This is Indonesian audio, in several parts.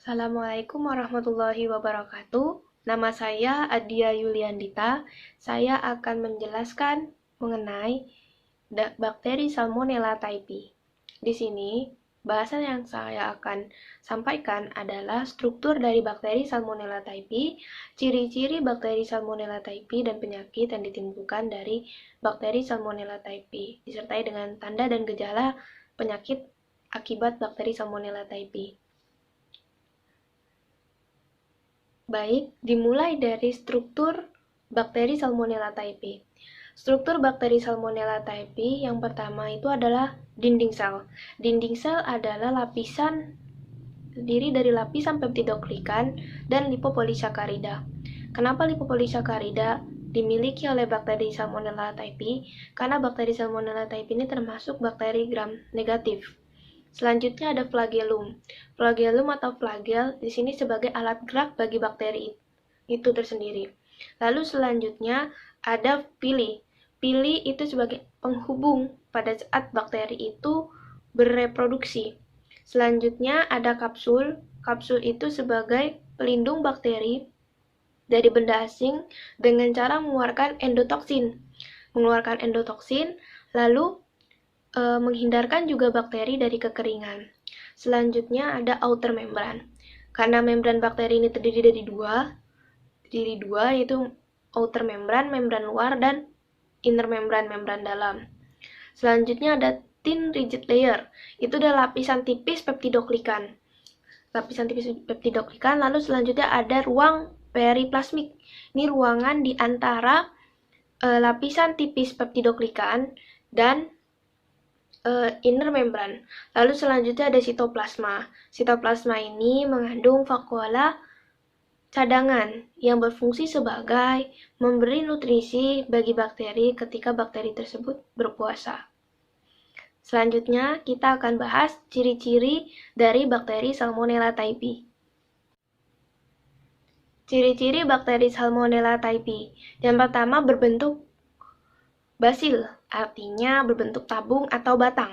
Assalamualaikum warahmatullahi wabarakatuh. Nama saya Adia Yuliandita. Saya akan menjelaskan mengenai bakteri Salmonella typhi. Di sini, bahasan yang saya akan sampaikan adalah struktur dari bakteri Salmonella typhi, ciri-ciri bakteri Salmonella typhi, dan penyakit yang ditimbulkan dari bakteri Salmonella typhi, disertai dengan tanda dan gejala penyakit akibat bakteri Salmonella typhi. Baik, dimulai dari struktur bakteri Salmonella typhi. Struktur bakteri Salmonella typhi yang pertama itu adalah dinding sel. Dinding sel adalah lapisan terdiri dari lapisan peptidoglikan dan lipopolisakarida. Kenapa lipopolisakarida dimiliki oleh bakteri Salmonella typhi? Karena bakteri Salmonella typhi ini termasuk bakteri gram negatif. Selanjutnya ada flagellum. Flagellum atau flagel di sini sebagai alat gerak bagi bakteri itu tersendiri. Lalu selanjutnya ada pili. Pili itu sebagai penghubung pada saat bakteri itu bereproduksi. Selanjutnya ada kapsul. Kapsul itu sebagai pelindung bakteri dari benda asing dengan cara mengeluarkan endotoksin. Mengeluarkan endotoksin, lalu menghindarkan juga bakteri dari kekeringan. Selanjutnya ada outer membran. Karena membran bakteri ini terdiri dari dua, yaitu outer membran, membran luar, dan inner membran, membran dalam. Selanjutnya ada thin rigid layer. Itu adalah lapisan tipis peptidoglikan. Lalu selanjutnya ada ruang periplasmik. Ini ruangan di antara lapisan tipis peptidoglikan dan inner membran. Lalu selanjutnya ada sitoplasma. Sitoplasma ini mengandung vakuola cadangan yang berfungsi sebagai memberi nutrisi bagi bakteri ketika bakteri tersebut berpuasa. Selanjutnya kita akan bahas ciri-ciri dari bakteri Salmonella typhi. Ciri-ciri bakteri Salmonella typhi. Yang pertama berbentuk basil, artinya berbentuk tabung atau batang.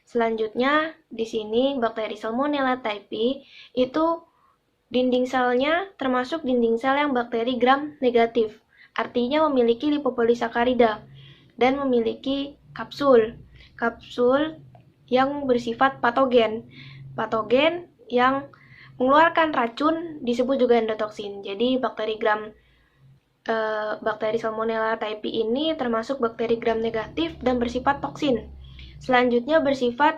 Selanjutnya, di sini bakteri Salmonella typhi itu dinding selnya termasuk dinding sel yang bakteri gram negatif, artinya memiliki lipopolisakarida dan memiliki kapsul. Kapsul yang bersifat patogen. Patogen yang mengeluarkan racun disebut juga endotoksin. Jadi bakteri Salmonella typhi ini termasuk bakteri gram negatif dan bersifat toksin. Selanjutnya bersifat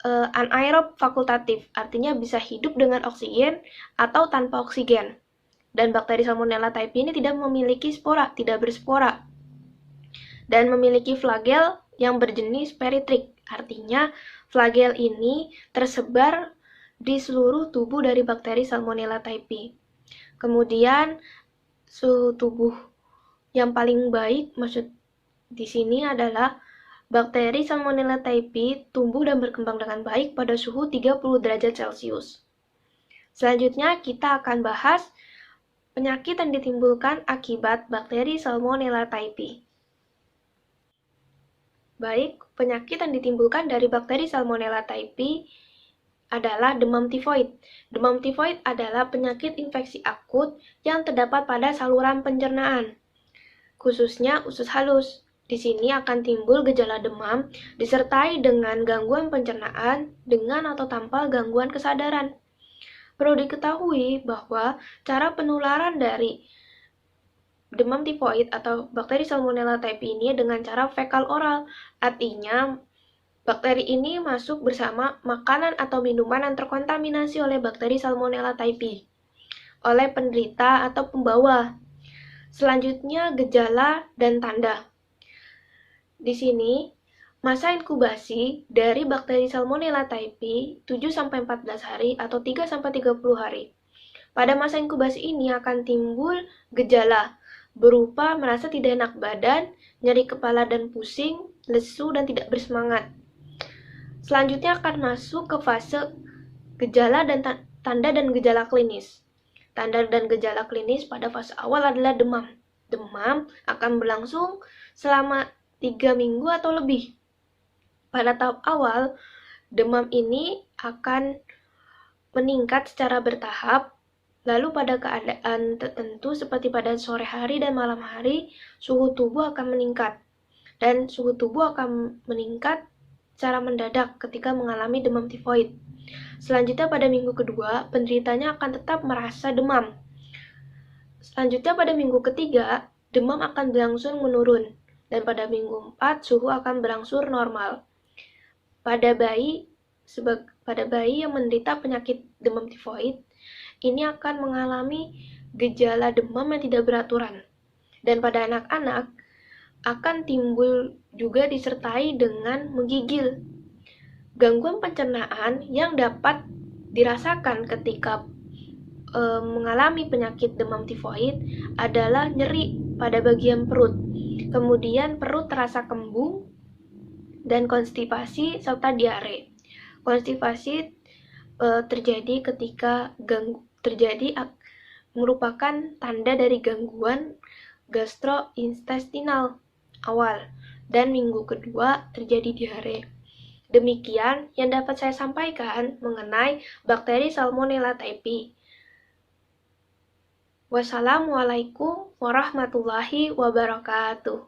anaerob fakultatif, artinya bisa hidup dengan oksigen atau tanpa oksigen. Dan bakteri Salmonella typhi ini tidak memiliki spora, tidak berspora. Dan memiliki flagel yang berjenis peritrik, artinya flagel ini tersebar di seluruh tubuh dari bakteri Salmonella typhi. Kemudian suhu tubuh yang paling baik maksud di sini adalah bakteri Salmonella typhi tumbuh dan berkembang dengan baik pada suhu 30 derajat Celcius. Selanjutnya kita akan bahas penyakit yang ditimbulkan akibat bakteri Salmonella typhi. Baik, penyakit yang ditimbulkan dari bakteri Salmonella typhi adalah demam tifoid. Demam tifoid adalah penyakit infeksi akut yang terdapat pada saluran pencernaan, khususnya usus halus. Di sini akan timbul gejala demam disertai dengan gangguan pencernaan dengan atau tanpa gangguan kesadaran. Perlu diketahui bahwa cara penularan dari demam tifoid atau bakteri Salmonella typhi ini dengan cara fekal oral, artinya bakteri ini masuk bersama makanan atau minuman yang terkontaminasi oleh bakteri Salmonella typhi oleh penderita atau pembawa. Selanjutnya gejala dan tanda. Di sini masa inkubasi dari bakteri Salmonella typhi 7-14 hari atau 3-30 hari. Pada masa inkubasi ini akan timbul gejala berupa merasa tidak enak badan, nyeri kepala dan pusing, lesu dan tidak bersemangat. Selanjutnya akan masuk ke fase gejala dan tanda dan gejala klinis. Tanda dan gejala klinis pada fase awal adalah demam. Demam akan berlangsung selama 3 minggu atau lebih. Pada tahap awal, demam ini akan meningkat secara bertahap. Lalu pada keadaan tertentu seperti pada sore hari dan malam hari, suhu tubuh akan meningkat. Dan suhu tubuh akan meningkat secara mendadak ketika mengalami demam tifoid. Selanjutnya pada minggu kedua, penderitanya akan tetap merasa demam. Selanjutnya pada minggu ketiga, demam akan berangsur menurun. Dan pada minggu 4, suhu akan berangsur normal. Pada bayi yang menderita penyakit demam tifoid, ini akan mengalami gejala demam yang tidak beraturan. Dan pada anak-anak akan timbul juga disertai dengan menggigil. Gangguan pencernaan yang dapat dirasakan ketika mengalami penyakit demam tifoid adalah nyeri pada bagian perut. Kemudian perut terasa kembung dan konstipasi serta diare. Konstipasi terjadi ketika merupakan tanda dari gangguan gastrointestinal awal, dan minggu kedua terjadi diare. Demikian yang dapat saya sampaikan mengenai bakteri Salmonella typhi. Wassalamualaikum warahmatullahi wabarakatuh.